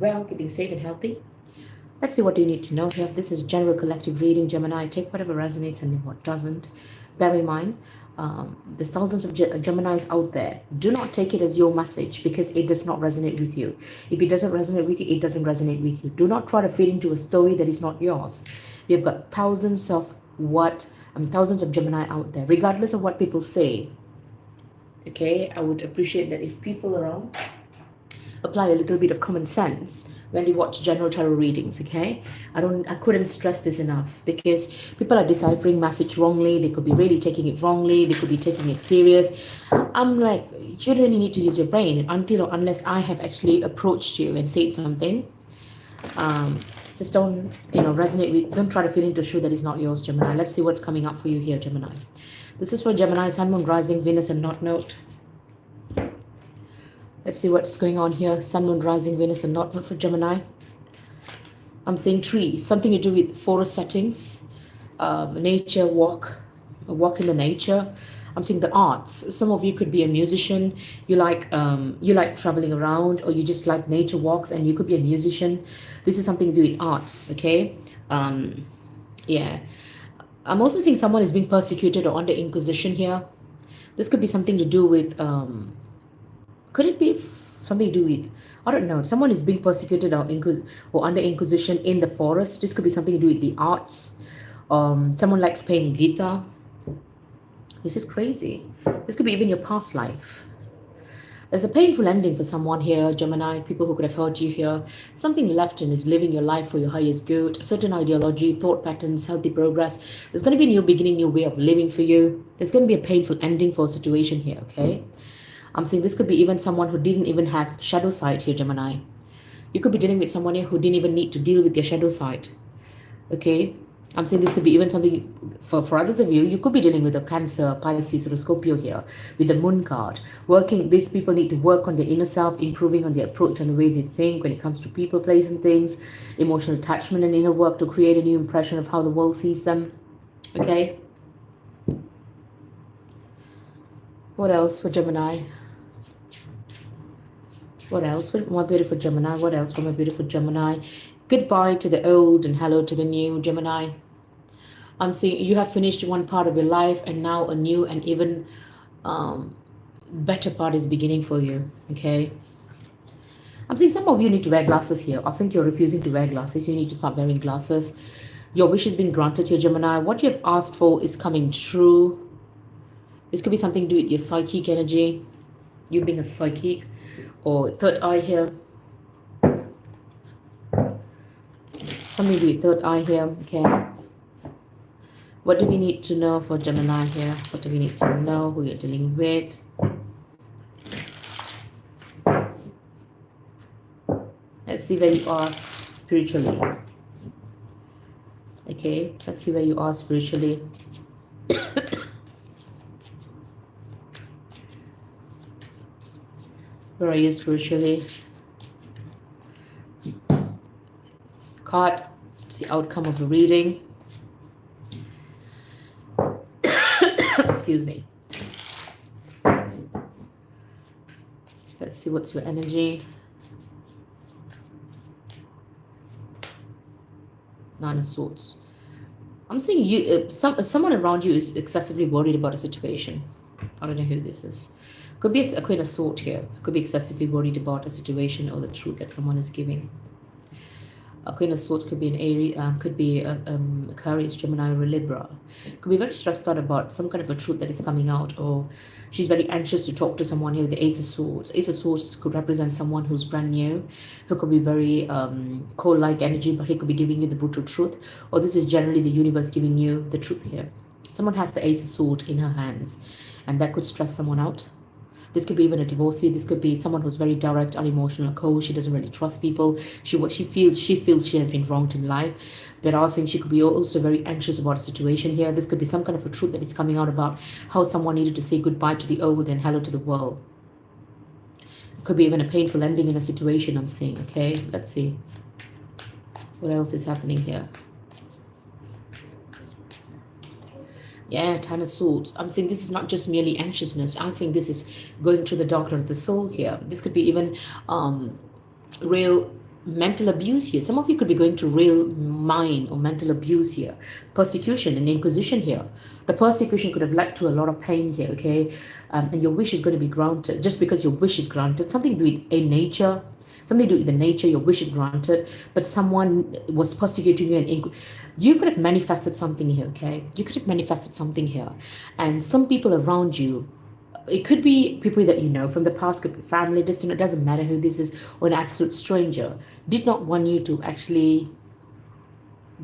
well, keeping safe and healthy. Let's see what you need to know here. This is general collective reading, Gemini. Take whatever resonates and leave what doesn't. Bear in mind, there's thousands of Geminis out there. Do not take it as your message because it does not resonate with you. If it doesn't resonate with you, it doesn't resonate with you. Do not try to fit into a story that is not yours. We've got thousands of Gemini out there, regardless of what people say. Okay, I would appreciate that if people around apply a little bit of common sense when you watch general tarot readings. Okay, I couldn't stress this enough because people are deciphering message wrongly. They could be really taking it wrongly. They could be taking it serious. I'm like, you really need to use your brain until or unless I have actually approached you and said something. Just don't resonate with, don't try to fit into a shoe that is not yours, Gemini. Let's see what's coming up for you here, Gemini. This is for Gemini, Sun, Moon, Rising, Venus, and North Node. Let's see what's going on here. Sun, Moon, Rising, Venus, and North Node for Gemini. I'm seeing trees, something to do with forest settings, nature, a walk in the nature. I'm seeing the arts. Some of you could be a musician. You like traveling around, or you just like nature walks, and you could be a musician. This is something to do with arts, okay? Yeah. I'm also seeing someone is being persecuted or under inquisition here. This could be something to do with, could it be something to do with, I don't know, someone is being persecuted or under inquisition in the forest. This could be something to do with the arts. Someone likes playing guitar. This is crazy. This could be even your past life. There's a painful ending for someone here, Gemini, people who could have hurt you here. Something left in is living your life for your highest good, a certain ideology, thought patterns, healthy progress. There's going to be a new beginning, new way of living for you. There's going to be a painful ending for a situation here, okay? I'm saying this could be even someone who didn't even have shadow side here, Gemini. You could be dealing with someone here who didn't even need to deal with their shadow side, okay? I'm saying this could be even something for others of you. You could be dealing with a Cancer, Pisces, or a Scorpio here with the Moon card. These people need to work on their inner self, improving on their approach and the way they think when it comes to people, place, and things, emotional attachment and inner work to create a new impression of how the world sees them. Okay. What else for Gemini? What else for my beautiful Gemini? What else for my beautiful Gemini? Goodbye to the old and hello to the new, Gemini. I'm seeing you have finished one part of your life and now a new and even better part is beginning for you, okay? I'm seeing some of you need to wear glasses here. I think you're refusing to wear glasses. You need to start wearing glasses. Your wish has been granted here, Gemini. What you have asked for is coming true. This could be something to do with your psychic energy, you being a psychic, or third eye here. Something to do with third eye here, okay? What do we need to know for Gemini here? What do we need to know? Who you're dealing with? Let's see where you are spiritually. Okay, let's see where you are spiritually. Where are you spiritually? This card, it's the outcome of the reading. Excuse me. Let's see what's your energy. Nine of Swords. I'm seeing you. Someone around you is excessively worried about a situation. I don't know who this is. Could be a Queen of Swords here. Could be excessively worried about a situation or the truth that someone is giving. A Queen of Swords could be an Aries, could be Aquarius, Gemini, or a Libra. Could be very stressed out about some kind of a truth that is coming out, or she's very anxious to talk to someone here with the Ace of Swords. Ace of Swords could represent someone who's brand new, who could be very cold-like energy, but he could be giving you the brutal truth. Or this is generally the universe giving you the truth here. Someone has the Ace of Swords in her hands, and that could stress someone out. This could be even a divorcee. This could be someone who's very direct, unemotional, cold. She doesn't really trust people. She feels she has been wronged in life. But I think she could be also very anxious about a situation here. This could be some kind of a truth that is coming out about how someone needed to say goodbye to the old and hello to the world. It could be even a painful ending in a situation, I'm seeing. Okay, let's see. What else is happening here? Yeah, Ten of Swords. I'm saying this is not just merely anxiousness. I think this is going through the dark of the soul here. This could be even real mental abuse here. Some of you could be going through real mind or mental abuse here, persecution and inquisition here. The persecution could have led to a lot of pain here, okay? And your wish is going to be granted. Just because your wish is granted, something to do with a nature, something to do with the nature, your wish is granted, but someone was persecuting you, and you could have manifested something here, okay? You could have manifested something here. And some people around you, it could be people that you know from the past, could be family, distant, it doesn't matter who this is, or an absolute stranger, did not want you to actually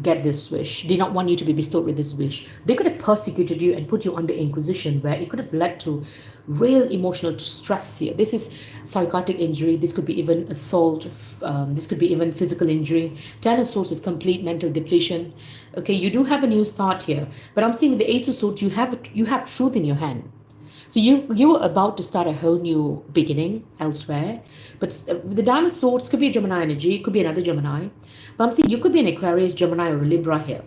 get this wish, did not want you to be bestowed with this wish. They could have persecuted you and put you under inquisition, where it could have led to real emotional stress here. This is psychotic injury. This could be even assault. This could be even physical injury. Ten of Swords is complete mental depletion. Okay, you do have a new start here, but I'm seeing with the Ace of Swords, you have truth in your hand. So you're about to start a whole new beginning elsewhere. But the Nine of Swords could be a Gemini energy, it could be another Gemini. But I'm saying you could be an Aquarius, Gemini, or a Libra here.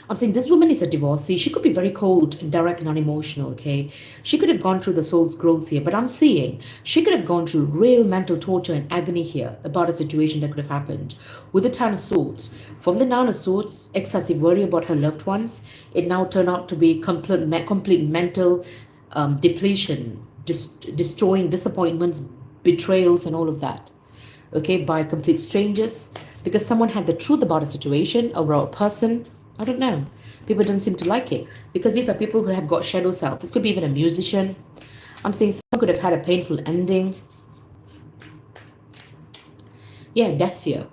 I'm saying this woman is a divorcee. She could be very cold and direct and unemotional, okay? She could have gone through the soul's growth here, but I'm seeing she could have gone through real mental torture and agony here about a situation that could have happened. With the Ten of Swords, from the Nine of Swords, excessive worry about her loved ones, it now turned out to be complete mental depletion, destroying disappointments, betrayals, and all of that, okay, by complete strangers, because someone had the truth about a situation or a person. I don't know. People don't seem to like it because these are people who have got shadow self. This could be even a musician. I'm saying someone could have had a painful ending. Yeah, death fear.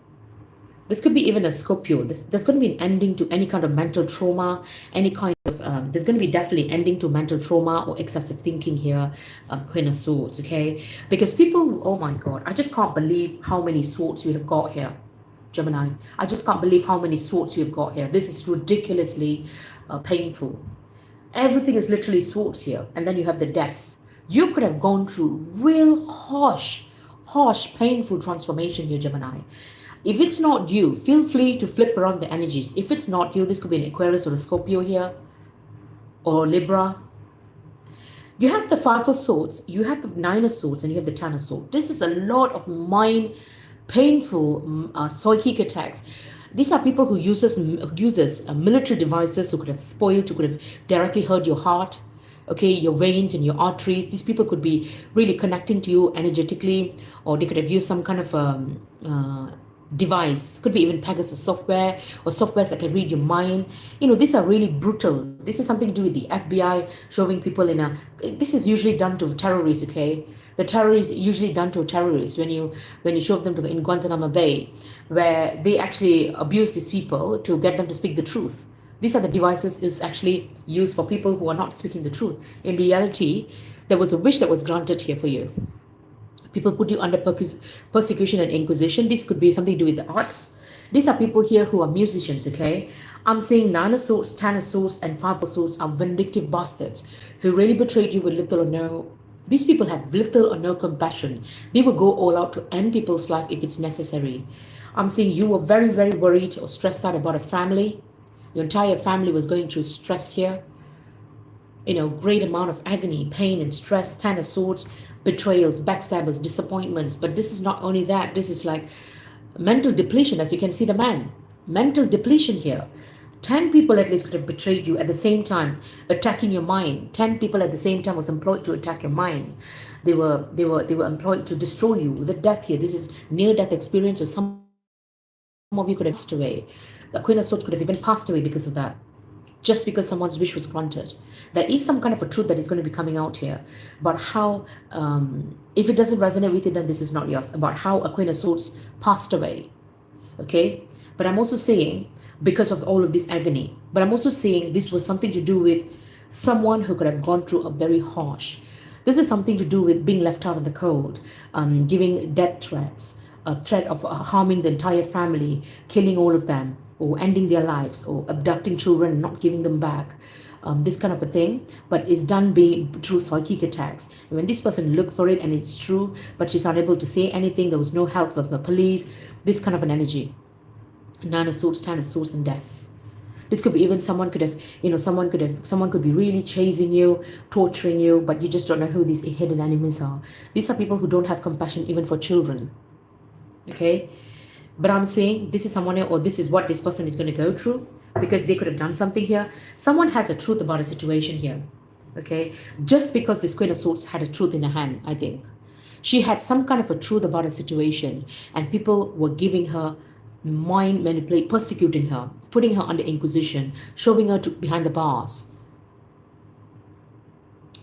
This could be even a Scorpio. There's going to be an ending to any kind of mental trauma, any kind of, there's going to be definitely ending to mental trauma or excessive thinking here, Queen of Swords, okay? Because people, oh my God, I just can't believe how many swords you have got here. Gemini, I just can't believe how many swords you've got here. This is ridiculously painful. Everything is literally swords here. And then you have the death. You could have gone through real harsh, painful transformation here, Gemini. If it's not you, feel free to flip around the energies. If it's not you, this could be an Aquarius or a Scorpio here, or Libra. You have the Five of Swords, you have the Nine of Swords, and you have the Ten of Swords. This is a lot of mind painful psychic attacks. These are people who uses military devices, who could have spoiled, who could have directly hurt your heart, okay, your veins and your arteries. These people could be really connecting to you energetically, or they could have used some kind of device. Could be even Pegasus software or softwares that can read your mind. You know, these are really brutal. This is something to do with the FBI showing people in a, this is usually done to terrorists, okay? The terror is usually done to terrorists when you show them to in Guantanamo Bay, where they actually abuse these people to get them to speak the truth. These are the devices is actually used for people who are not speaking the truth. In reality, there was a wish that was granted here for you. People put you under persecution and inquisition. This could be something to do with the arts. These are people here who are musicians, okay? I'm saying Nine of Swords, Ten of Swords, and Five of Swords are vindictive bastards who really betrayed you with little or no. These people have little or no compassion. They will go all out to end people's life if it's necessary. I'm saying you were very, very worried or stressed out about a family. Your entire family was going through stress here. You know, great amount of agony, pain, and stress. Ten of Swords, betrayals, backstabbers, disappointments. But this is not only that. This is like mental depletion, as you can see the man. Mental depletion here. 10 people at least could have betrayed you at the same time, attacking your mind. 10 people at the same time was employed to attack your mind. They were employed to destroy you. The death here, this is near-death experience, or some of you could have passed away. The Queen of Swords could have even passed away because of that. Just because someone's wish was granted. There is some kind of a truth that is going to be coming out here about how, if it doesn't resonate with you, then this is not yours, about how a Queen of Swords passed away. Okay? But I'm also saying, because of all of this agony, but I'm also saying this was something to do with someone who could have gone through a very harsh. This is something to do with being left out in the cold, giving death threats, a threat of harming the entire family, killing all of them, or ending their lives, or abducting children and not giving them back. This kind of a thing, but it's done through psychic attacks. And when this person looked for it and it's true, but she's not able to say anything, there was no help from the police, this kind of an energy. Nine of Swords, Ten of Swords, and death. This could be even someone could have, someone could be really chasing you, torturing you, but you just don't know who these hidden enemies are. These are people who don't have compassion even for children. okay? But I'm saying this is someone here, or this is what this person is going to go through, because they could have done something here. Someone has a truth about a situation here, okay? Just because this Queen of Swords had a truth in her hand, I think. She had some kind of a truth about a situation, and people were giving her mind manipulate, persecuting her, putting her under inquisition, shoving her behind the bars,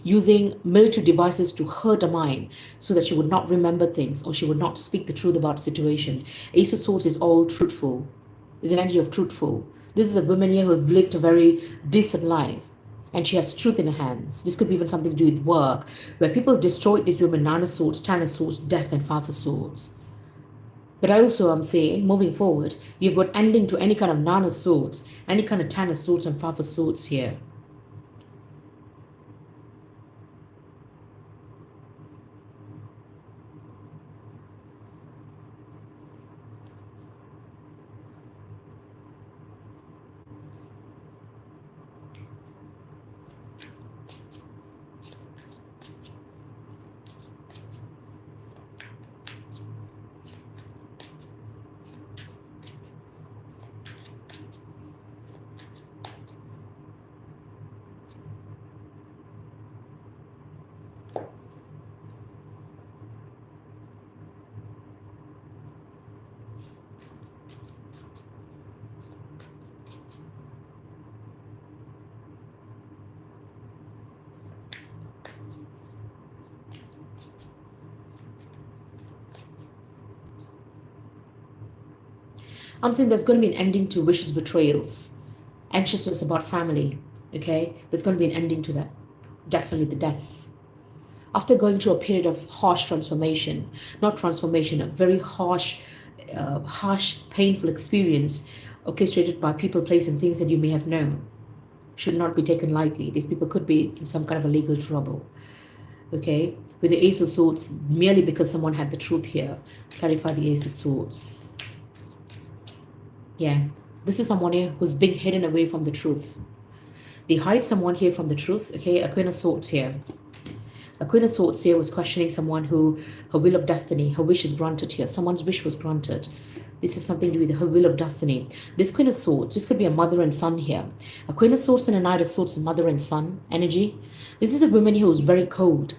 using military devices to hurt her mind so that she would not remember things or she would not speak the truth about the situation. Ace of Swords is all truthful. Is an energy of truthful. This is a woman here who have lived a very decent life, and she has truth in her hands. This could be even something to do with work, where people destroyed this woman, Nine of Swords, Ten of Swords, Death, and Five of Swords. But also I'm saying, moving forward, you've got ending to any kind of Nine of Swords, any kind of Ten of Swords and Five of Swords here. I'm saying there's going to be an ending to vicious betrayals, anxiousness about family, okay? There's going to be an ending to that. Definitely the death. After going through a period of harsh transformation, not transformation, a very harsh, painful experience orchestrated by people, place, and things that you may have known, should not be taken lightly. These people could be in some kind of a legal trouble, okay? With the Ace of Swords, merely because someone had the truth here. Clarify the Ace of Swords. Yeah, this is someone here who's being hidden away from the truth. They hide someone here from the truth, okay? A Queen of Swords here. A Queen of Swords here was questioning someone who, her will of destiny, her wish is granted here. Someone's wish was granted. This is something to do with her will of destiny. This Queen of Swords, this could be a mother and son here. A Queen of Swords and a Knight of Swords, a mother and son energy. This is a woman here who's very cold,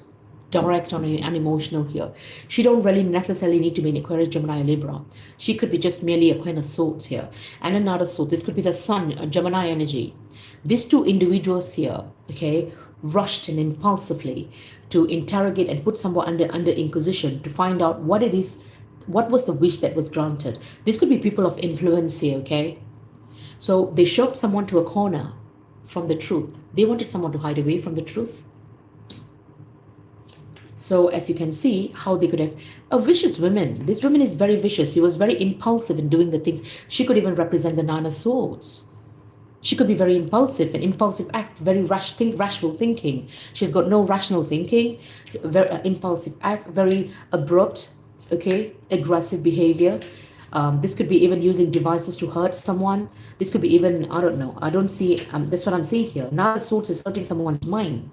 direct and unemotional here. She don't really necessarily need to be an Aquarius, Gemini, or Libra. She could be just merely a Queen of Swords here. And another sword. This could be the Sun, a Gemini energy. These two individuals here, okay, rushed and impulsively to interrogate and put someone under inquisition to find out what it is, what was the wish that was granted. This could be people of influence here, okay? So they shoved someone to a corner from the truth. They wanted someone to hide away from the truth. So as you can see, how they could have a vicious woman. This woman is very vicious. She was very impulsive in doing the things. She could even represent the Nine of Swords. She could be very impulsive, an impulsive act, very rashful thinking. She's got no rational thinking, very impulsive act, very abrupt, okay, aggressive behavior. This could be even using devices to hurt someone. This could be even, I don't know. I don't see, that's what I'm seeing here. Nine of Swords is hurting someone's mind.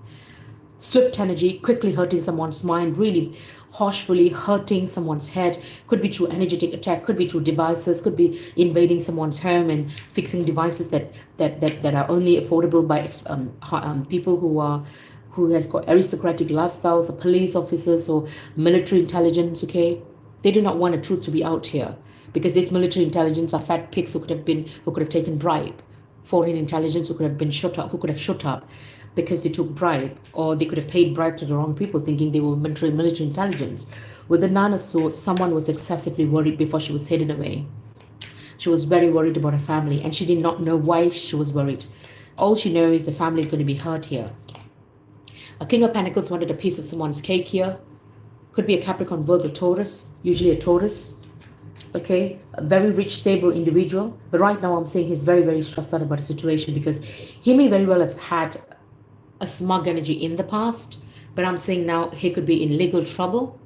Swift energy, quickly hurting someone's mind, really harshfully hurting someone's head. Could be through energetic attack, could be through devices, could be invading someone's home and fixing devices that are only affordable by people who has got aristocratic lifestyles, the police officers or military intelligence, okay? They do not want the truth to be out here, because this military intelligence are fat pigs who could have taken bribe. Foreign intelligence who could have been shut up because they took bribe, or they could have paid bribe to the wrong people thinking they were military intelligence. With the Nine of Swords, someone was excessively worried before she was hidden away. She was very worried about her family, and she did not know why she was worried. All she knows is the family is going to be hurt here. A King of Pentacles wanted a piece of someone's cake here. Could be a Capricorn, Virgo, Taurus, usually a Taurus. Okay, a very rich, stable individual. But right now I'm saying he's very, very stressed out about the situation, because he may very well have had a smug energy in the past, but I'm saying now he could be in legal trouble,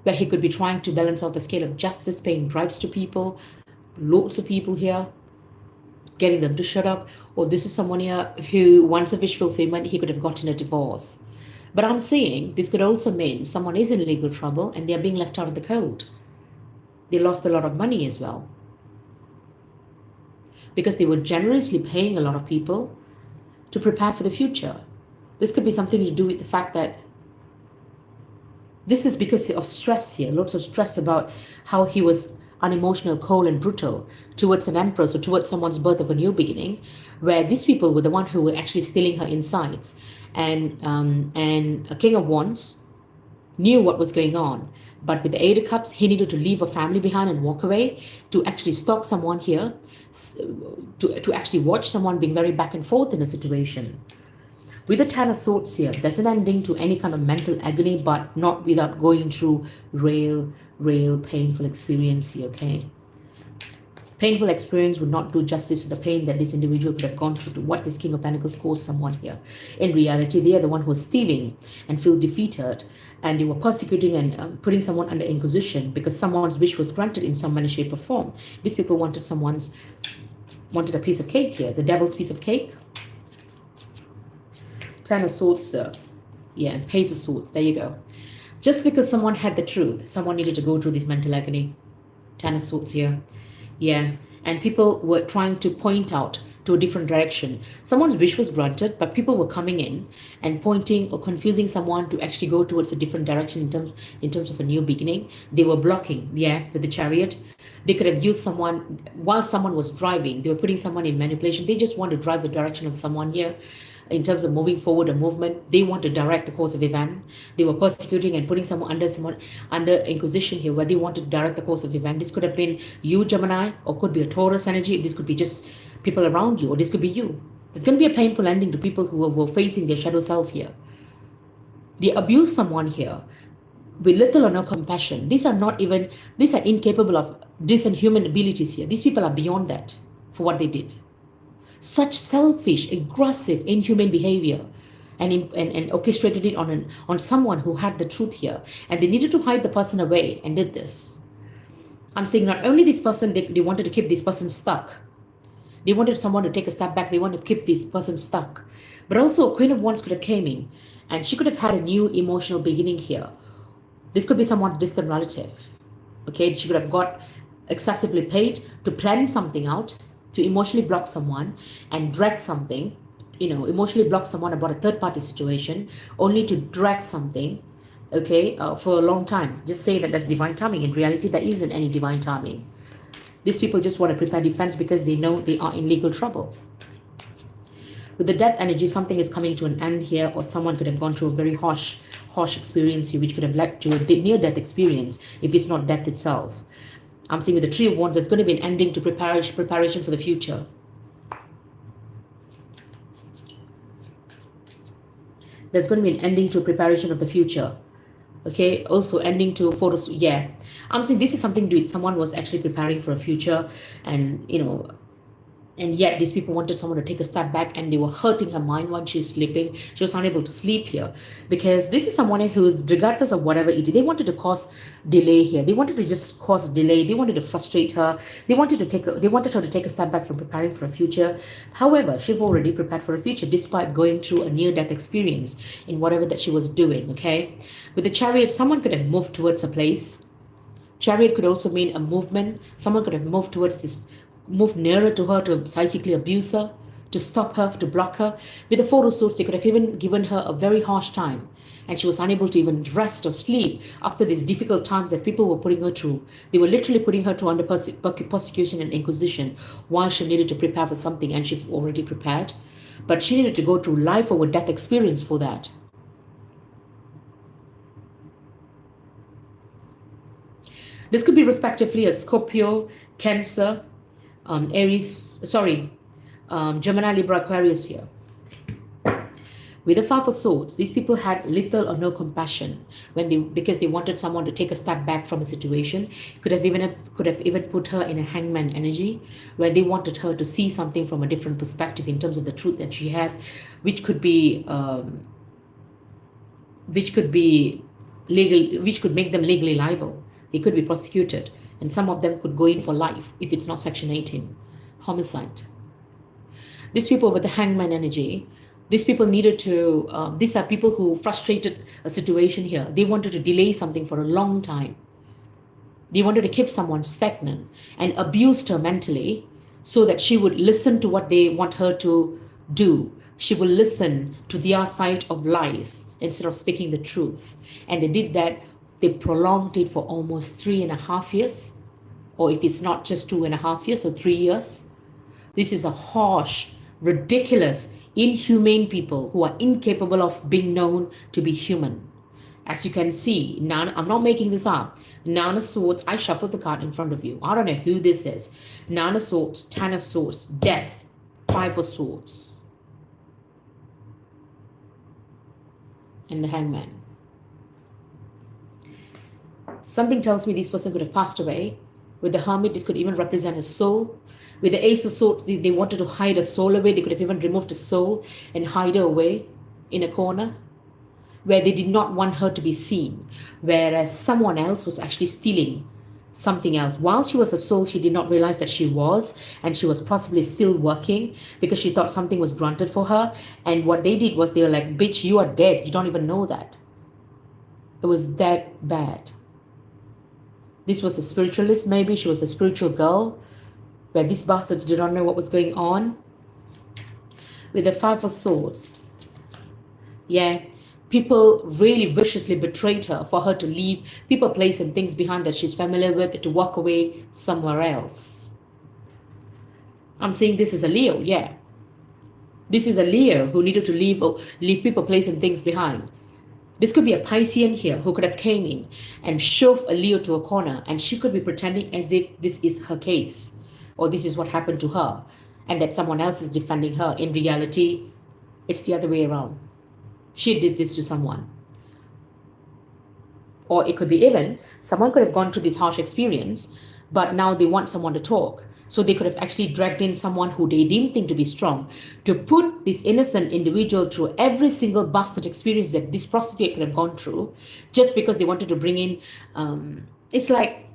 where he could be trying to balance out the scale of justice, paying bribes to people, lots of people here, getting them to shut up. Or this is someone here who wants a wish fulfillment. He could have gotten a divorce. But I'm saying this could also mean someone is in legal trouble and they're being left out of the cold. They lost a lot of money as well, because they were generously paying a lot of people to prepare for the future. This could be something to do with the fact that this is because of stress here, lots of stress about how he was unemotional, cold, and brutal towards an empress or towards someone's birth of a new beginning, where these people were the one who were actually stealing her insights. And a King of Wands knew what was going on, but with the Eight of Cups, he needed to leave a family behind and walk away to actually stalk someone here, to actually watch someone being very back and forth in a situation. With the Ten of Swords here, there's an ending to any kind of mental agony, but not without going through real painful experience here, okay? Painful experience would not do justice to the pain that this individual could have gone through, to what this King of Pentacles caused someone here. In reality, they are the one who was thieving and feel defeated, and they were persecuting and putting someone under inquisition because someone's wish was granted in some manner, shape, or form. These people wanted a piece of cake here, the devil's piece of cake. Ten of Swords, yeah, and Page of Swords, there you go. Just because someone had the truth, someone needed to go through this mental agony. Ten of Swords here, yeah, and people were trying to point out to a different direction. Someone's wish was granted, but people were coming in and pointing or confusing someone to actually go towards a different direction in terms of a new beginning. They were blocking, yeah, with the Chariot. They could have used someone while someone was driving. They were putting someone in manipulation. They just want to drive the direction of someone here. In terms of moving forward a movement, they want to direct the course of event. They were persecuting and putting someone under inquisition here, where they wanted to direct the course of event. This could have been you, Gemini, or could be a Taurus energy. This could be just people around you, or this could be you. There's going to be a painful ending to people who were facing their shadow self here. They abuse someone here with little or no compassion. These are incapable of decent human abilities here. These people are beyond that for what they did. Such selfish, aggressive, inhuman behavior, and orchestrated it on someone who had the truth here, and they needed to hide the person away and did this. I'm saying not only this person, they wanted to keep this person stuck. They wanted someone to take a step back. They wanted to keep this person stuck. But also, Queen of Wands could have came in, and she could have had a new emotional beginning here. This could be someone's distant relative. Okay, she could have got excessively paid to plan something out, to emotionally block someone and drag something, emotionally block someone about a third-party situation, only to drag something, okay, for a long time. Just say that that's divine timing. In reality, there isn't any divine timing. These people just want to prepare defense because they know they are in legal trouble. With the Death energy, something is coming to an end here, or someone could have gone through a very harsh experience here, which could have led to a near-death experience if it's not death itself. I'm seeing with the Three of Wands, there's going to be an ending to preparation for the future. There's going to be an ending to preparation of the future. Okay, also ending to photos. Yeah, I'm saying this is something to do with someone was actually preparing for a future, and and yet these people wanted someone to take a step back, and they were hurting her mind when she's sleeping. She was unable to sleep here because this is someone who's, regardless of whatever it is, they wanted to cause delay here. They wanted to just cause delay. They wanted to frustrate her. They wanted her to take a step back from preparing for a future. However, she's already prepared for a future despite going through a near-death experience in whatever that she was doing, okay? With the Chariot, someone could have moved towards a place. Chariot could also mean a movement. Someone could have moved towards this, move nearer to her to psychically abuse her, to stop her, to block her. With the Four of Swords, they could have even given her a very harsh time, and she was unable to even rest or sleep after these difficult times that people were putting her through. They were literally putting her through under persecution and inquisition while she needed to prepare for something, and she already prepared. But she needed to go through life or death experience for that. This could be respectively a Scorpio, Cancer, Aries, Gemini, Libra, Aquarius here. With the Five of Swords, these people had little or no compassion because they wanted someone to take a step back from a situation. Could have even put her in a hangman energy, where they wanted her to see something from a different perspective in terms of the truth that she has, which could be legal, which could make them legally liable. They could be prosecuted, and some of them could go in for life if it's not Section 18, homicide. These people with the hangman energy, these people needed to, these are people who frustrated a situation here. They wanted to delay something for a long time. They wanted to keep someone stagnant and abused her mentally so that she would listen to what they want her to do. She will listen to their side of lies instead of speaking the truth. And they did that. They prolonged it for almost 3.5 years, or if it's not just 2.5 years or 3 years. This is a harsh, ridiculous, inhumane people who are incapable of being known to be human. As you can see, now I'm not making this up. Nine of Swords, I shuffled the card in front of you. I don't know who this is. Nine of Swords, Ten of Swords, Death, Five of Swords, and the Hangman. Something tells me this person could have passed away. With the Hermit, this could even represent a soul. With the Ace of Swords, they wanted to hide a soul away. They could have even removed a soul and hide her away in a corner where they did not want her to be seen, whereas someone else was actually stealing something else. While she was a soul, she did not realize that she was, and she was possibly still working because she thought something was granted for her. And what they did was they were like, bitch, you are dead. You don't even know that. It was that bad. This was a spiritualist, maybe. She was a spiritual girl, where this bastard did not know what was going on. With the Five of Swords, yeah, people really viciously betrayed her for her to leave people, place, and things behind that she's familiar with to walk away somewhere else. I'm saying this is a Leo, yeah. This is a Leo who needed to leave people, place, and things behind. This could be a Piscean here who could have came in and shoved a Leo to a corner, and she could be pretending as if this is her case or this is what happened to her and that someone else is defending her. In reality, it's the other way around. She did this to someone. Or it could be even someone could have gone through this harsh experience, but now they want someone to talk. So they could have actually dragged in someone who they didn't think to be strong to put this innocent individual through every single bastard experience that this prostitute could have gone through, just because they wanted to bring in. It's like,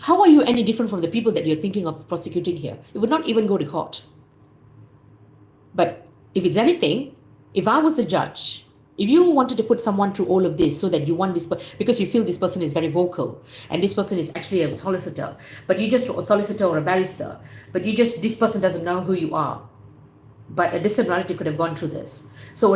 how are you any different from the people that you're thinking of prosecuting here? It would not even go to court. But if it's anything, if I was the judge, if you wanted to put someone through all of this so that you want this, because you feel this person is very vocal and this person is actually a solicitor, but you just a solicitor or a barrister, but this person doesn't know who you are. But a distant relative could have gone through this. So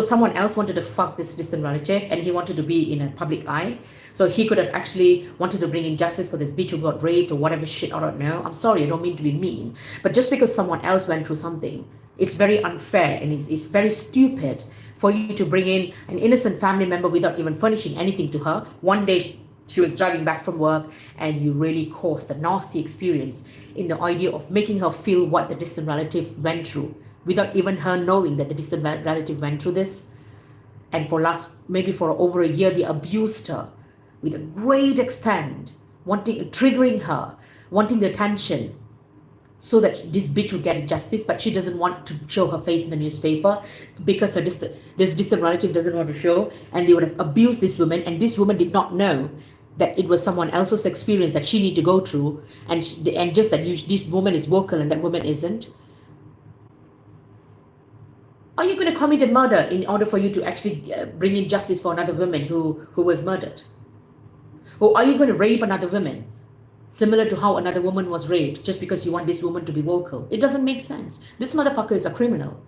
someone else wanted to fuck this distant relative and he wanted to be in a public eye. So he could have actually wanted to bring in justice for this bitch who got raped or whatever shit, I don't know. I'm sorry, I don't mean to be mean. But just because someone else went through something, it's very unfair and it's very stupid for you to bring in an innocent family member without even furnishing anything to her. One day she was driving back from work and you really caused a nasty experience in the idea of making her feel what the distant relative went through without even her knowing that the distant relative went through this. And maybe for over a year, they abused her with a great extent, triggering her, wanting the attention, so that this bitch would get justice, but she doesn't want to show her face in the newspaper because this distant relative doesn't want to show, and they would have abused this woman, and this woman did not know that it was someone else's experience that she need to go through, and just that this woman is vocal and that woman isn't. Are you going to commit a murder in order for you to actually bring in justice for another woman who was murdered? Or are you going to rape another woman, similar to how another woman was raped, just because you want this woman to be vocal? It doesn't make sense. This motherfucker is a criminal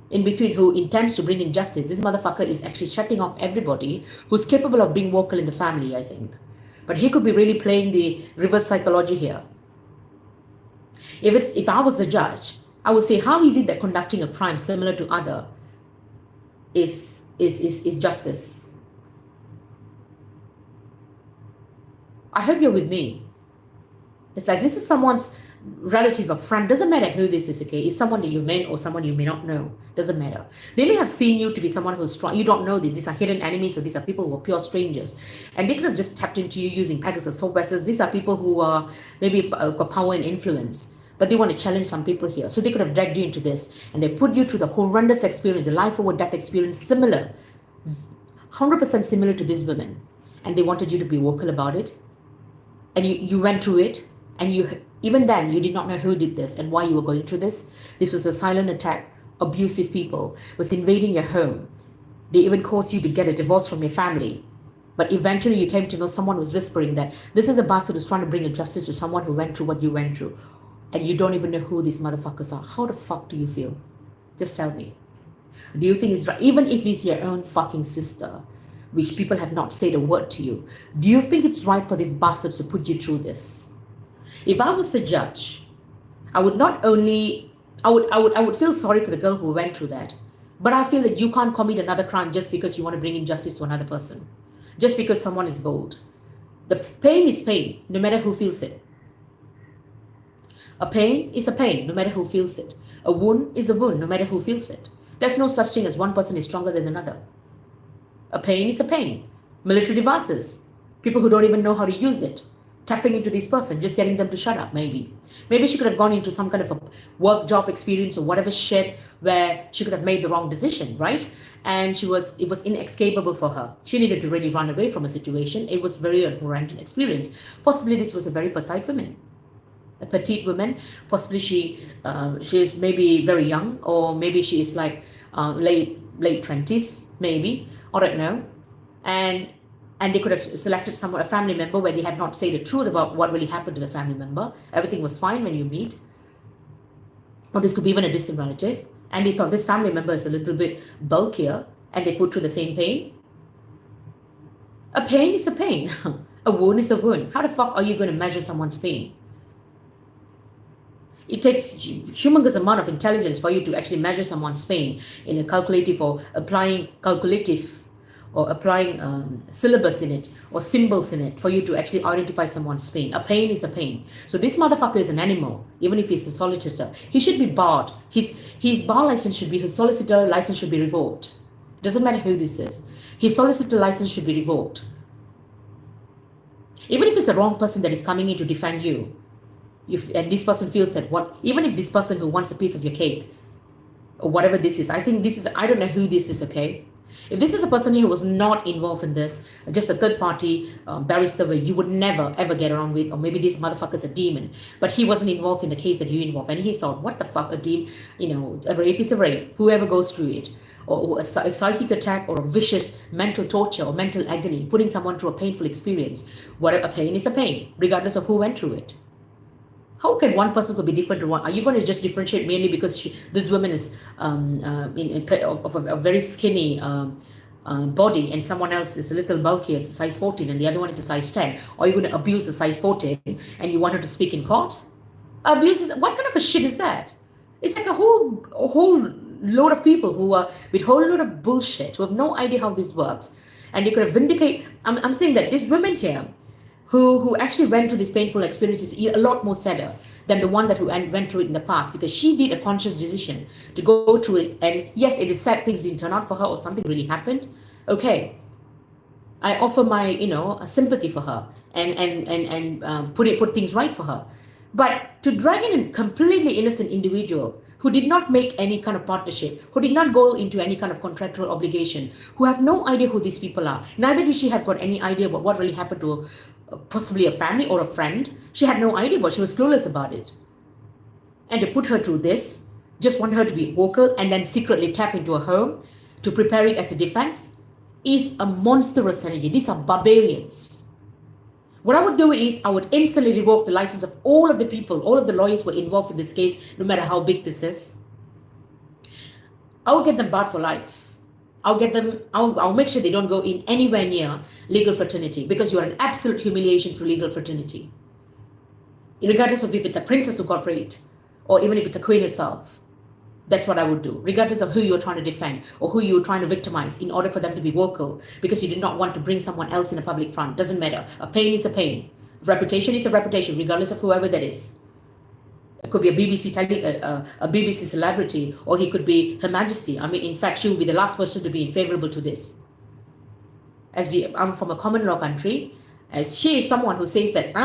in between who intends to bring in justice. This motherfucker is actually shutting off everybody who's capable of being vocal in the family, I think. But he could be really playing the reverse psychology here. If I was a judge, I would say, how is it that conducting a crime similar to other is justice? I hope you're with me. It's like, this is someone's relative or friend. Doesn't matter who this is, okay? It's someone that you may or someone you may not know. Doesn't matter. They may have seen you to be someone who's strong. You don't know this. These are hidden enemies, so these are people who are pure strangers. And they could have just tapped into you using Pegasus soul vessels. These are people who are maybe got power and influence, but they want to challenge some people here. So they could have dragged you into this, and they put you through the horrendous experience, the life over death experience, similar, 100% similar to this woman. And they wanted you to be vocal about it. And you went through it, and even then you did not know who did this and why you were going through this. This was a silent attack. Abusive people was invading your home. They even caused you to get a divorce from your family But eventually you came to know someone was whispering that this is a bastard who's trying to bring a justice to someone who went through what you went through. And you don't even know who these motherfuckers are. How the fuck do you feel? Just tell me. Do you think it's right? Even if it's your own fucking sister, which people have not said a word to you, do you think it's right for these bastards to put you through this? If I was the judge, I would not only, I would feel sorry for the girl who went through that, but I feel that you can't commit another crime just because you want to bring injustice to another person, just because someone is bold. The pain is pain, no matter who feels it. A pain is a pain, no matter who feels it. A wound is a wound, no matter who feels it. There's no such thing as one person is stronger than another. A pain is a pain. Military devices, people who don't even know how to use it, tapping into this person, just getting them to shut up, maybe. Maybe she could have gone into some kind of a work job experience or whatever shit where she could have made the wrong decision, right? And it was inescapable for her. She needed to really run away from a situation. It was very horrendous experience. Possibly this was a very petite woman. Possibly she is maybe very young, or maybe she is like late 20s, maybe. I don't know. And they could have selected a family member where they have not said the truth about what really happened to the family member. Everything was fine when you meet. Or this could be even a distant relative. And they thought this family member is a little bit bulkier, and they put through the same pain. A pain is a pain. A wound is a wound. How the fuck are you going to measure someone's pain? It takes humongous amount of intelligence for you to actually measure someone's pain in a calculative or applying syllabus in it or symbols in it for you to actually identify someone's pain. A pain is a pain. So this motherfucker is an animal, even if he's a solicitor. He should be barred. His bar license should be, his solicitor license should be revoked. Doesn't matter who this is. His solicitor license should be revoked. Even if it's the wrong person that is coming in to defend you, and this person feels that even if this person who wants a piece of your cake or whatever this is, I don't know who this is, okay? If this is a person who was not involved in this, just a third party barrister where you would never ever get around with, or maybe this motherfucker's a demon, but he wasn't involved in the case that you involved, and he thought, what the fuck, a demon, a rape is a rape, whoever goes through it, or a psychic attack, or a vicious mental torture or mental agony, putting someone through a painful experience. A pain is a pain, regardless of who went through it. How can one person could be different to one? Are you going to just differentiate mainly because this woman is of a very skinny body, and someone else is a little bulkier, a size 14, and the other one is a size 10? Or are you going to abuse a size 14 and you want her to speak in court? What kind of a shit is that? It's like a whole load of people who are with a whole load of bullshit, who have no idea how this works. And they could have vindicate. I'm saying that these women here, who actually went through this painful experience, is a lot more sadder than the one that went through it in the past, because she did a conscious decision to go through it. And yes, it is sad things didn't turn out for her, or something really happened. Okay, I offer my sympathy for her and put things right for her. But to drag in a completely innocent individual who did not make any kind of partnership, who did not go into any kind of contractual obligation, who have no idea who these people are, neither did she have got any idea about what really happened to possibly a family or a friend. She had no idea, but she was clueless about it. And to put her through this, just want her to be vocal and then secretly tap into her home to prepare it as a defense, is a monstrous energy. These are barbarians. What I would do is I would instantly revoke the license of all of the people, all of the lawyers who were involved in this case, no matter how big this is. I will get them barred for life. I'll make sure they don't go in anywhere near legal fraternity, because you are an absolute humiliation through legal fraternity. Regardless of if it's a princess who got raped, or even if it's a queen herself. That's what I would do, regardless of who you're trying to defend or who you're trying to victimize, in order for them to be vocal, because you did not want to bring someone else in a public front. Doesn't matter. A pain is a pain. Reputation is a reputation, regardless of whoever that is. It could be a BBC celebrity, or he could be Her Majesty. I mean, in fact, she will be the last person to be favorable to this. I'm from a common law country, as she is someone who says that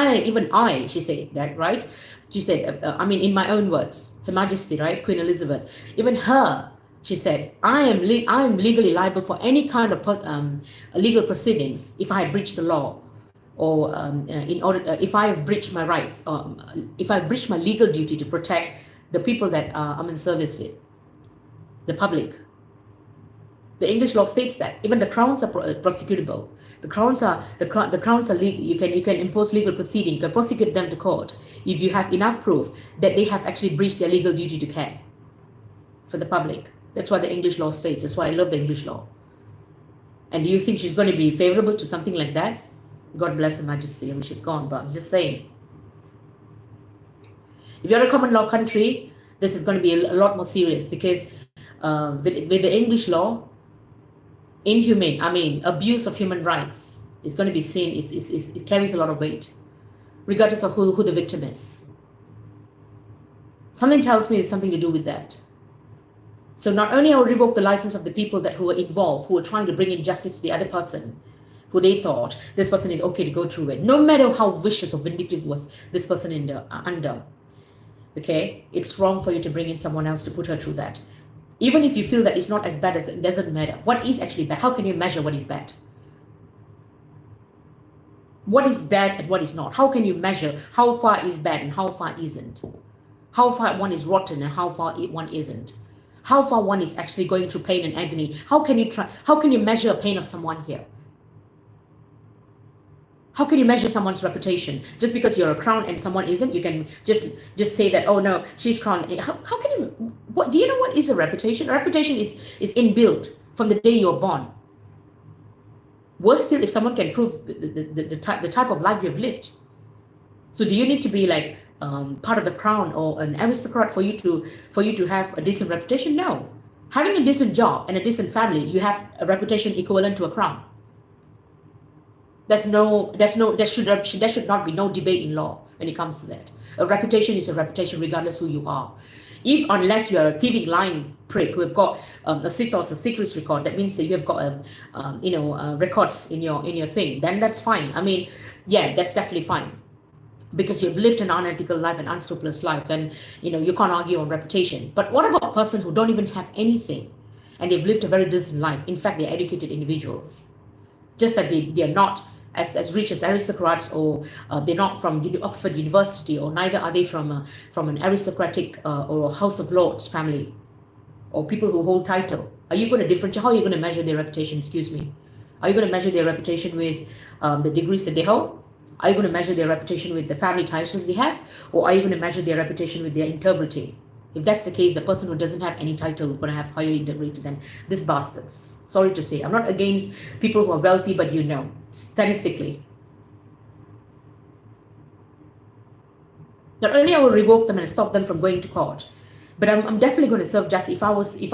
she said that, right? She said, in my own words, Her Majesty, right? Queen Elizabeth, even her, she said, I am legally liable for any kind of legal proceedings if I had breached the law, or if I have breached my rights, or if I have breached my legal duty to protect the people that I'm in service with, the public. The English law states that even the crowns are prosecutable. The crowns are legal. You can impose legal proceeding. You can prosecute them to court if you have enough proof that they have actually breached their legal duty to care for the public. That's what the English law states. That's why I love the English law. And do you think she's going to be favorable to something like that? God bless Her Majesty. I mean, she's gone, but I'm just saying. If you're a common law country, this is going to be a lot more serious, because with the English law, abuse of human rights is going to be seen, it carries a lot of weight, regardless of who the victim is. Something tells me it's something to do with that. So not only I will revoke the license of the people who were involved, who were trying to bring in justice to the other person, who they thought this person is okay to go through it, no matter how vicious or vindictive was this person under. Okay, it's wrong for you to bring in someone else to put her through that. Even if you feel that it's not as bad as it, doesn't matter. What is actually bad? How can you measure what is bad? What is bad and what is not? How can you measure how far is bad and how far isn't? How far one is rotten and how far one isn't? How far one is actually going through pain and agony? How can you measure the pain of someone here? How can you measure someone's reputation? Just because you're a crown and someone isn't, you can just say that, oh no, she's crown. How can you, do you know what is a reputation? A reputation is inbuilt from the day you're born. Worse still, if someone can prove the type of life you've lived. So do you need to be like part of the crown or an aristocrat for you to have a decent reputation? No. Having a decent job and a decent family, you have a reputation equivalent to a crown. There should not be no debate in law when it comes to that. A reputation is a reputation regardless who you are. Unless you are a thieving, lying prick who have got a secrets record, that means that you have got records in your thing, then that's fine. I mean, yeah, that's definitely fine. Because you've lived an unethical life, an unscrupulous life, then you can't argue on reputation. But what about a person who don't even have anything and they've lived a very decent life? In fact, they're educated individuals. Just that they're not as rich as aristocrats, or they're not from Oxford University, or neither are they from an aristocratic or a House of Lords family, or people who hold title. Are you going to differentiate? How are you going to measure their reputation? Excuse me. Are you going to measure their reputation with the degrees that they hold? Are you going to measure their reputation with the family titles they have? Or are you going to measure their reputation with their integrity? If that's the case, the person who doesn't have any title is going to have higher integrity than these bastards. Sorry to say. I'm not against people who are wealthy, but statistically. Not only I will revoke them and stop them from going to court, but I'm definitely going to serve justice. If I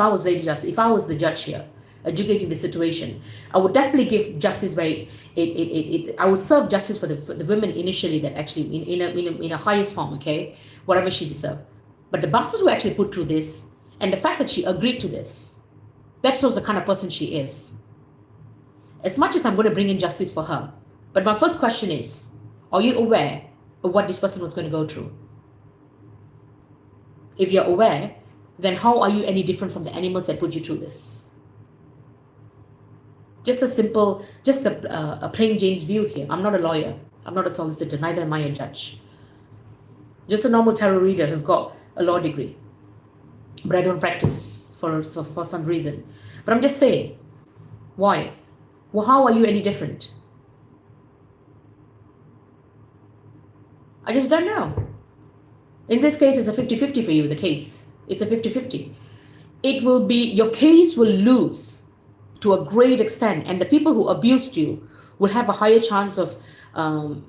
was Lady Justice, if I was the judge here, adjudicating the situation, I would definitely give justice I would serve justice for the women initially, that actually in a highest form, okay, whatever she deserved. But the bastard who actually put through this, and the fact that she agreed to this, that shows the kind of person she is. As much as I'm going to bring in justice for her, but my first question is, are you aware of what this person was going to go through? If you're aware, then how are you any different from the animals that put you through this? Just a plain Jane's view here. I'm not a lawyer. I'm not a solicitor. Neither am I a judge. Just a normal tarot reader who've got a law degree. But I don't practice for some reason. But I'm just saying, why? Well, how are you any different? I just don't know. In this case, it's a 50-50 for you, the case. It's a 50-50. Your case will lose to a great extent, and the people who abused you will have a higher chance of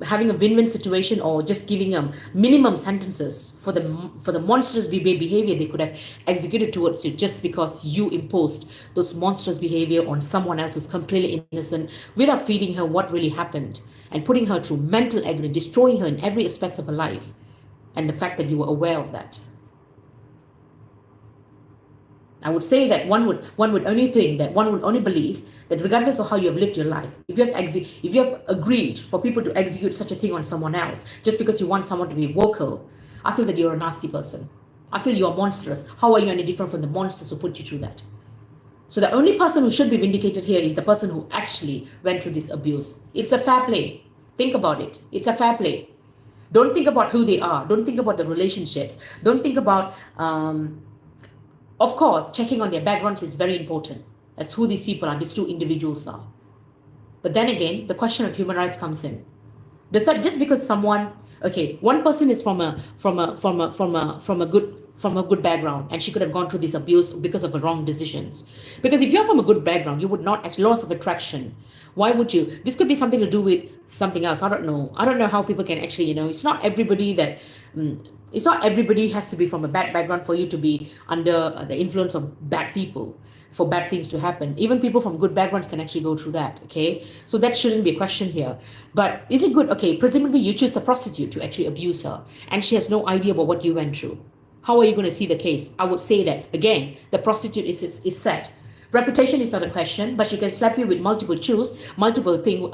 having a win-win situation, or just giving them minimum sentences for the monstrous behavior they could have executed towards you, just because you imposed those monstrous behavior on someone else who's completely innocent, without feeding her what really happened and putting her through mental agony, destroying her in every aspect of her life, and the fact that you were aware of that. I would say that one would only think that one would only believe that regardless of how you have lived your life, if you have agreed for people to execute such a thing on someone else just because you want someone to be vocal, I feel that you're a nasty person. I feel you're monstrous. How are you any different from the monsters who put you through that? So the only person who should be vindicated here is the person who actually went through this abuse. It's a fair play. Think about it. It's a fair play. Don't think about who they are. Don't think about the relationships. Don't think about... Of course, checking on their backgrounds is very important. as who these people are, these two individuals are. But then again, the question of human rights comes in. Does that just because someone, okay, one person is from a good background and she could have gone through this abuse because of the wrong decisions. Because if you're from a good background, you would not actually laws of attraction. Why would you? This could be something to do with something else. I don't know. I don't know how people can actually, it's not everybody that it's not everybody has to be from a bad background for you to be under the influence of bad people, for bad things to happen. Even people from good backgrounds can actually go through that, okay? So that shouldn't be a question here. But is it good? Okay, presumably you choose the prostitute to actually abuse her and she has no idea about what you went through. How are you going to see the case? I would say that, again, the prostitute is set. Reputation is not a question, but she can slap you with multiple shoes, multiple things.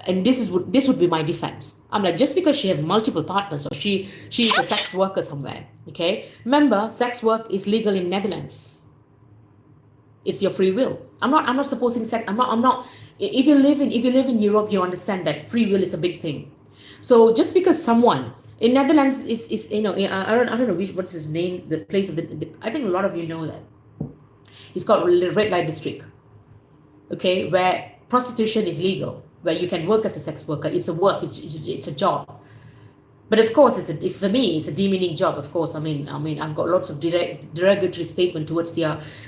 And this would be my defense. I'm like, just because she has multiple partners or she's a sex worker somewhere, okay? Remember, sex work is legal in Netherlands. It's your free will. I'm not supposing sex. I'm not. If you live in Europe, you understand that free will is a big thing. So just because someone in Netherlands is I don't know what's his name, the place of I think a lot of you know that. It's called the red light district, okay, where prostitution is legal, where you can work as a sex worker. It's a work. It's a job. But of course, for me, it's a demeaning job. Of course, I mean, I've got lots of derogatory statement towards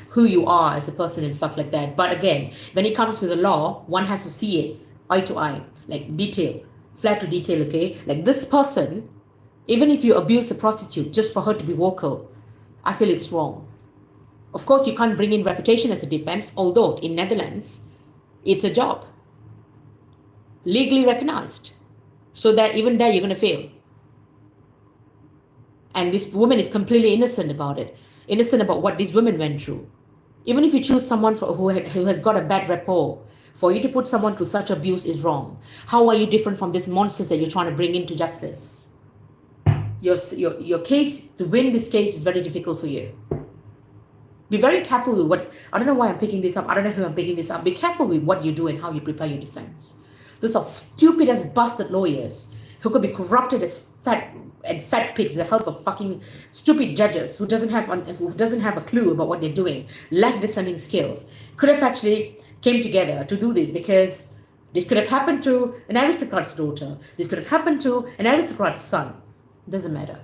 who you are as a person and stuff like that. But again, when it comes to the law, one has to see it eye to eye, like detail, flat to detail. Okay, like this person, even if you abuse a prostitute just for her to be vocal, I feel it's wrong. Of course, you can't bring in reputation as a defense, although in Netherlands, it's a job, legally recognized, so that even there you're going to fail. And this woman is completely innocent about it, innocent about what these women went through. Even if you choose someone who has got a bad rapport, for you to put someone through such abuse is wrong. How are you different from these monsters that you're trying to bring into justice? Your case, to win this case, is very difficult for you. Be very careful with what, I don't know why I'm picking this up. I don't know who I'm picking this up. Be careful with what you do and how you prepare your defense. Those are stupid as bastard lawyers who could be corrupted as fat pigs with the help of fucking stupid judges who doesn't have a clue about what they're doing, lack discerning skills. Could have actually came together to do this, because this could have happened to an aristocrat's daughter. This could have happened to an aristocrat's son. Doesn't matter.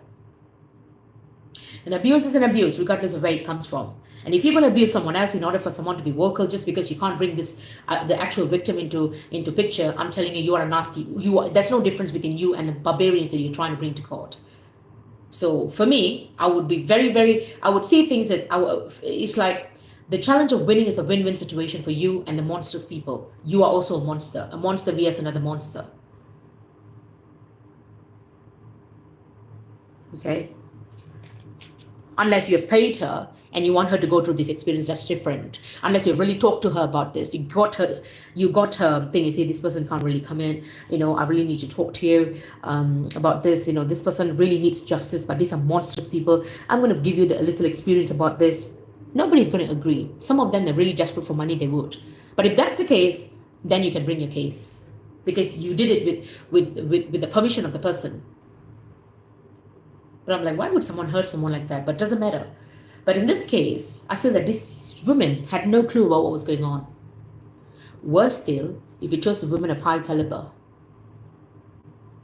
An abuse is an abuse, regardless of where it comes from. And if you're going to abuse someone else in order for someone to be vocal, just because you can't bring the actual victim into picture, I'm telling you, you are a nasty. There's no difference between you and the barbarians that you're trying to bring to court. So for me, I would be I would see things that it's like the challenge of winning is a win-win situation for you and the monstrous people. You are also a monster vs another monster. Okay. Unless you have paid her and you want her to go through this experience, that's different. Unless you've really talked to her about this, you got her thing. You say, this person can't really come in. I really need to talk to you about this. This person really needs justice, but these are monstrous people. I'm going to give you a little experience about this. Nobody's going to agree. Some of them, they're really desperate for money, they would. But if that's the case, then you can bring your case, because you did it with the permission of the person. But I'm like, why would someone hurt someone like that? But it doesn't matter. But in this case, I feel that this woman had no clue about what was going on. Worse still, if you chose a woman of high caliber,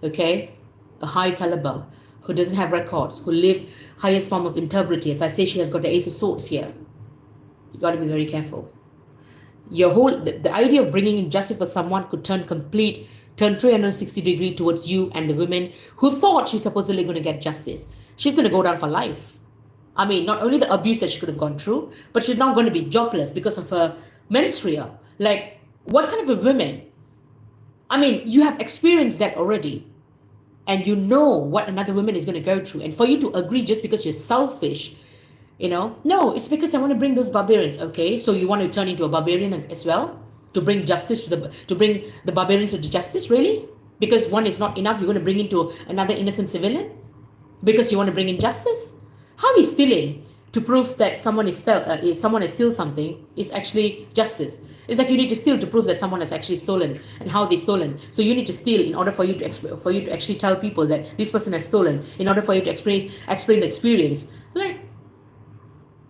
okay? A high caliber, who doesn't have records, who live highest form of integrity. As I say, she has got the Ace of Swords here. You got to be very careful. The idea of bringing in justice for someone could turn 360 degrees towards you and the women who thought she's supposedly going to get justice. She's going to go down for life. I mean, not only the abuse that she could have gone through, but she's not going to be jobless because of her menstrual. Like, what kind of a woman? I mean, you have experienced that already. And you know what another woman is going to go through. And for you to agree just because you're selfish, no, it's because I want to bring those barbarians. Okay, so you want to turn into a barbarian as well? To bring justice to bring the barbarians to justice, really? Because one is not enough, you're going to bring into another innocent civilian because you want to bring in justice? How is stealing to prove that someone has steal something is actually justice? It's like you need to steal to prove that someone has actually stolen and how they stolen. So you need to steal in order for you to actually tell people that this person has stolen, in order for you to explain the experience. Like,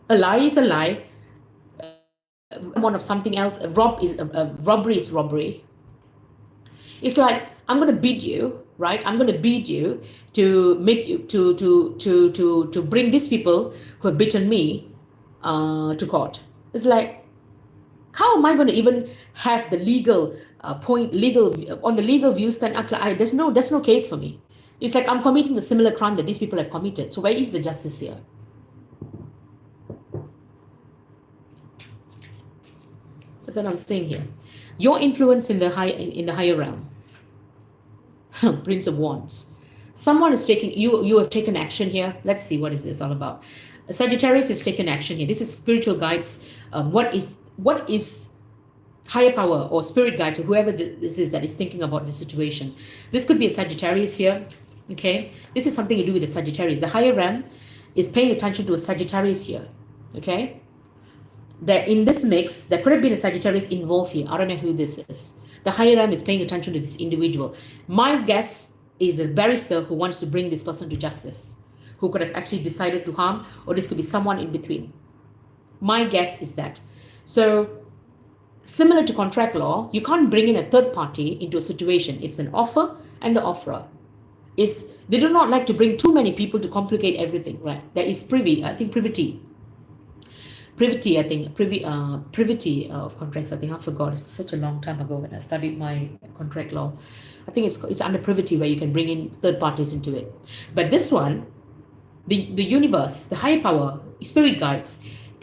a lie is a lie. one of something else. Robbery is robbery. It's like, I'm going to beat you, right? I'm going to beat you to make you to bring these people who have beaten me to court. It's like, how am I going to even have the legal on the legal views? Then actually, there's no case for me. It's like I'm committing a similar crime that these people have committed. So where is the justice here? That's what I'm saying here. Your influence in the higher realm. Prince of Wands. Someone is taking, you have taken action here. Let's see, what is this all about? Sagittarius has taken action here. This is spiritual guides. What is higher power or spirit guides or whoever this is that is thinking about this situation? This could be a Sagittarius here. Okay, this is something to do with the Sagittarius. The higher realm is paying attention to a Sagittarius here. Okay, that in this mix, there could have been a Sagittarius involved here. I don't know who this is. The higher realm is paying attention to this individual. My guess is the barrister who wants to bring this person to justice, who could have actually decided to harm, or this could be someone in between. My guess is that. So similar to contract law, you can't bring in a third party into a situation. It's an offer and the offerer. They do not like to bring too many people to complicate everything, right? There is privity of contracts. I think I forgot. It's such a long time ago when I studied my contract law. I think it's under privity where you can bring in third parties into it. But this one, the universe, the higher power, spirit guides.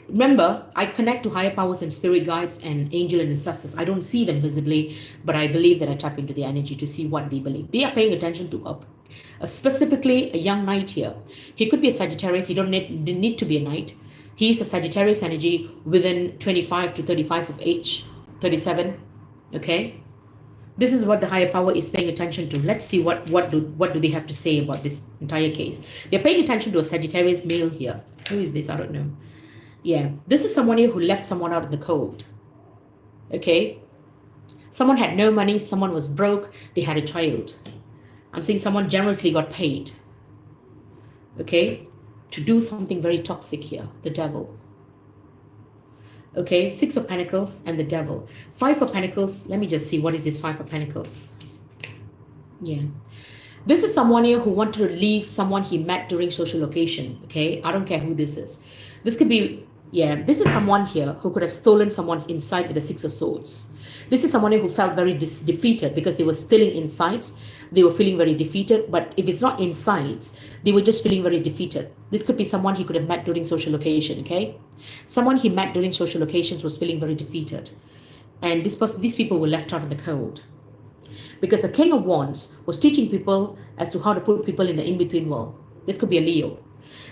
Remember, I connect to higher powers and spirit guides and angel and ancestors. I don't see them visibly, but I believe that I tap into the energy to see what they believe. They are paying attention to specifically a young knight here. He could be a Sagittarius. He don't need to be a knight. He is a Sagittarius energy within 25 to 35 of age, 37. Okay, this is what the higher power is paying attention to. Let's see what do they have to say about this entire case. They're paying attention to a Sagittarius male here. Who is this? I don't know. Yeah, this is someone here who left someone out in the cold. Okay, someone had no money, someone was broke, they had a child. I'm saying someone generously got paid, okay, to do something very toxic here, the devil. Okay, 6 of Pentacles and the devil. 5 of Pentacles, let me just see, what is this 5 of Pentacles? Yeah. This is someone here who wanted to leave someone he met during social occasion, okay? I don't care who this is. This could be, yeah, this is someone here who could have stolen someone's insight with the 6 of Swords. This is someone who felt very defeated because they were stealing insights. They were feeling very defeated, but if it's not insights, they were just feeling very defeated. This could be someone he could have met during social occasion, okay? Someone he met during social occasions was feeling very defeated. And these people were left out in the cold. Because the King of Wands was teaching people as to how to put people in the in-between world. This could be a Leo.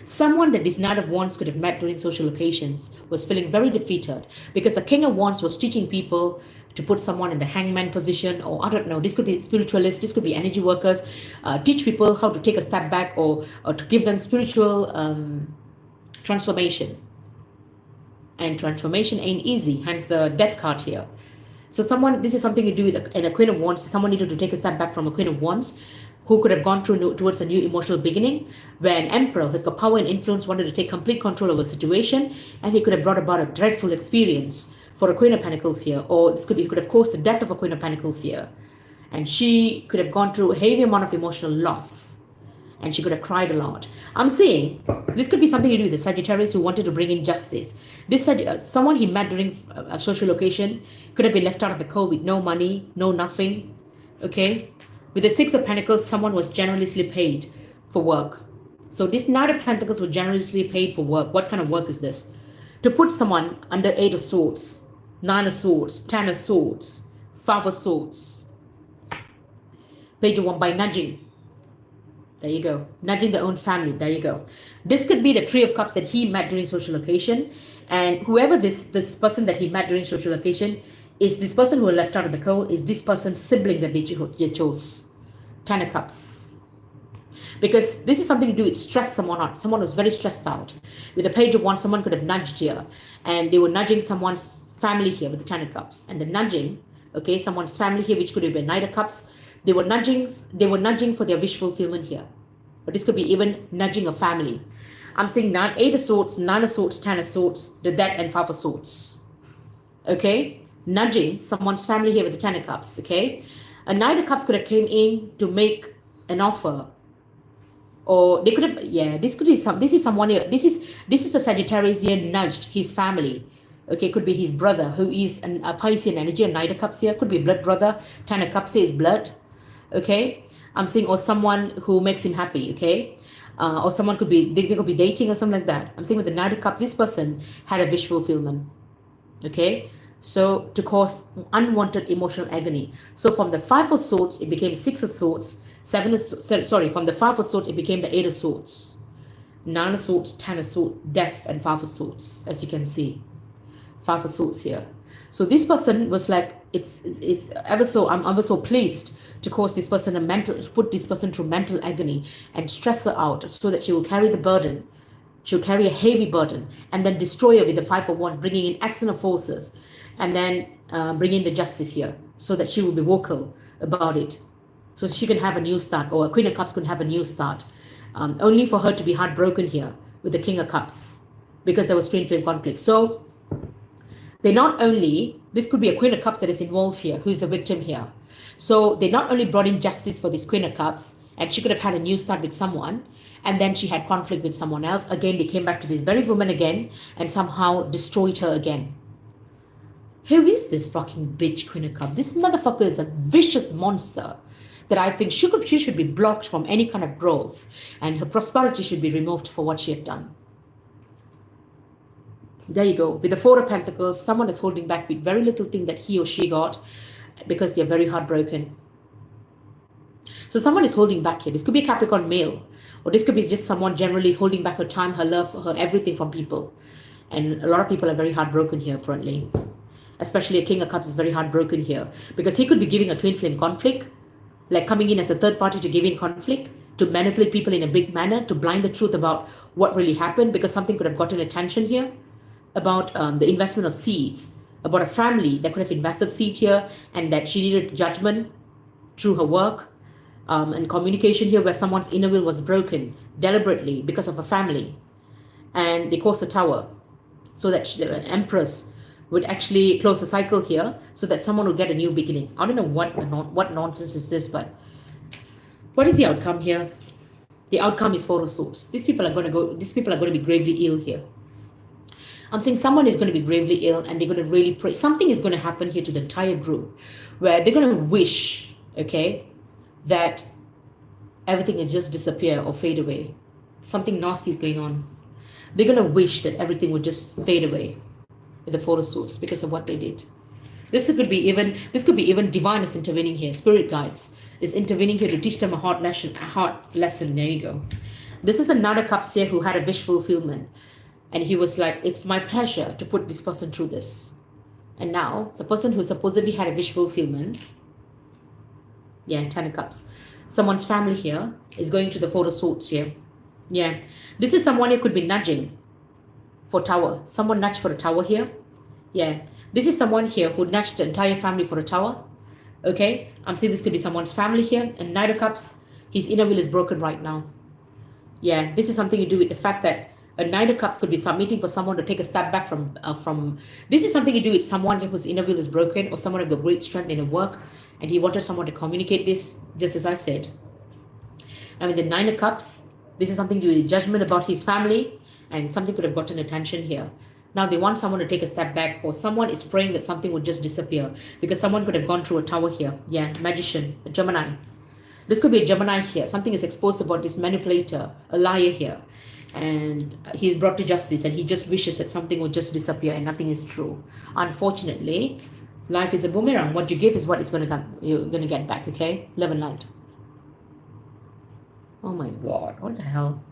Someone that this Knight of Wands could have met during social occasions was feeling very defeated because the King of Wands was teaching people to put someone in the hangman position, or I don't know, this could be spiritualists, this could be energy workers, teach people how to take a step back or to give them spiritual transformation. And transformation ain't easy, hence the death card here. So this is something to do with a Queen of Wands. Someone needed to take a step back from a Queen of Wands who could have gone towards a new emotional beginning, where an emperor has got power and influence, wanted to take complete control of a situation, and he could have brought about a dreadful experience for a Queen of Pentacles here, or he could have caused the death of a Queen of Pentacles here. And she could have gone through a heavy amount of emotional loss, and she could have cried a lot. I'm saying this could be something to do with the Sagittarius who wanted to bring in justice. This someone he met during a social occasion could have been left out of the cold with no money, no nothing. Okay, with the 6 of Pentacles, someone was generously paid for work. So this Knight of Pentacles was generously paid for work. What kind of work is this? To put someone under 8 of Swords, 9 of Swords, 10 of Swords, 5 of Swords. Page 1 by nudging. There you go. Nudging their own family. There you go. This could be the 3 of Cups that he met during social occasion. And whoever this person that he met during social occasion is, this person who was left out of the cold is this person's sibling that they chose. 10 of Cups. Because this is something to do with stress someone out. Someone was very stressed out. With the Page of Wands, someone could have nudged here. And they were nudging someone's family here with the 10 of Cups. And the nudging, okay, someone's family here, which could have been Knight of Cups. They were nudging for their wish fulfillment here. But this could be even nudging a family. I'm saying 8 of Swords, 9 of Swords, 10 of Swords, the Death, and 5 of Swords. okay? Nudging someone's family here with the Ten of Cups, okay? A Knight of Cups could have came in to make an offer, or they could have, yeah, this could be this is someone here, this is a Sagittarius here nudged his family, okay? Could be his brother who is a Piscean energy. A Knight of Cups here could be a blood brother. Ten of Cups here is blood, okay? I'm saying, or someone who makes him happy, okay? Or someone could be, they could be dating or something like that. I'm saying with the Knight of Cups, this person had a wish fulfillment, okay? So to cause unwanted emotional agony. So from the Five of Swords, it became Six of Swords. From the Five of Swords, it became the Eight of Swords. Nine of Swords, Ten of Swords, Death, and Five of Swords, as you can see. Five of Swords here. So this person was like, I'm ever so pleased to cause this person put this person through mental agony and stress her out so that she will carry the burden. She'll carry a heavy burden and then destroy her with the Five of Wands, bringing in external forces, and then bringing the justice here so that she will be vocal about it. So she can have a new start, or a Queen of Cups can have a new start. Only for her to be heartbroken here with the King of Cups because there was twin flame conflict. So they not only, this could be a Queen of Cups that is involved here, who is the victim here. So they not only brought in justice for this Queen of Cups, and she could have had a new start with someone, and then she had conflict with someone else. Again, they came back to this very woman again and somehow destroyed her again. Who is this fucking bitch Queen of Cups? This motherfucker is a vicious monster that I think she should be blocked from any kind of growth, and her prosperity should be removed for what she had done. There you go. With the Four of Pentacles, someone is holding back with very little thing that he or she got because they're very heartbroken. So someone is holding back here. This could be a Capricorn male, or this could be just someone generally holding back her time, her love, her everything from people. And a lot of people are very heartbroken here currently. Especially a King of Cups is very heartbroken here because he could be giving a twin flame conflict, like coming in as a third party to give in conflict, to manipulate people in a big manner, to blind the truth about what really happened, because something could have gotten attention here about the investment of seeds, about a family that could have invested seed here and that she needed judgment through her work, and communication here where someone's inner will was broken deliberately because of a family, and they caused a tower so that the Empress would actually close the cycle here so that someone would get a new beginning. I don't know what nonsense is this, but what is the outcome here? The outcome is Four of Swords. These people are going to be gravely ill here. I'm saying someone is going to be gravely ill and they're going to really pray. Something is going to happen here to the entire group where they're going to wish, okay, that everything will just disappear or fade away. Something nasty is going on. They're going to wish that everything would just fade away with the Four of Swords because of what they did. This could be even divine is intervening here. Spirit guides is intervening here to teach them a heart lesson. There you go. This is the Knight of Cups here who had a wish fulfillment. And he was like, it's my pleasure to put this person through this. And now, the person who supposedly had a wish fulfillment, yeah, Ten of Cups, someone's family here is going to the Four of Swords here. Yeah, this is someone who could be nudging for tower. Someone nudged for a tower here. Yeah, this is someone here who nudged the entire family for a tower. Okay, I'm saying this could be someone's family here. And Knight of Cups, his inner will is broken right now. Yeah, this is something to do with the fact that a Knight of Cups could be submitting for someone to take a step back from. This is something to do with someone whose inner will is broken, or someone with great strength in their work, and he wanted someone to communicate this, just as I said. And with the Nine of Cups, this is something to do with judgment about his family, and something could have gotten attention here. Now they want someone to take a step back, or someone is praying that something would just disappear, because someone could have gone through a tower here. Yeah, Magician, a Gemini. This could be a Gemini here. Something is exposed about this manipulator, a liar here. And he's brought to justice, and he just wishes that something would just disappear, and nothing is true. Unfortunately, life is a boomerang. What you give is what you're gonna get back. Okay, 11 light. Oh my God, what the hell?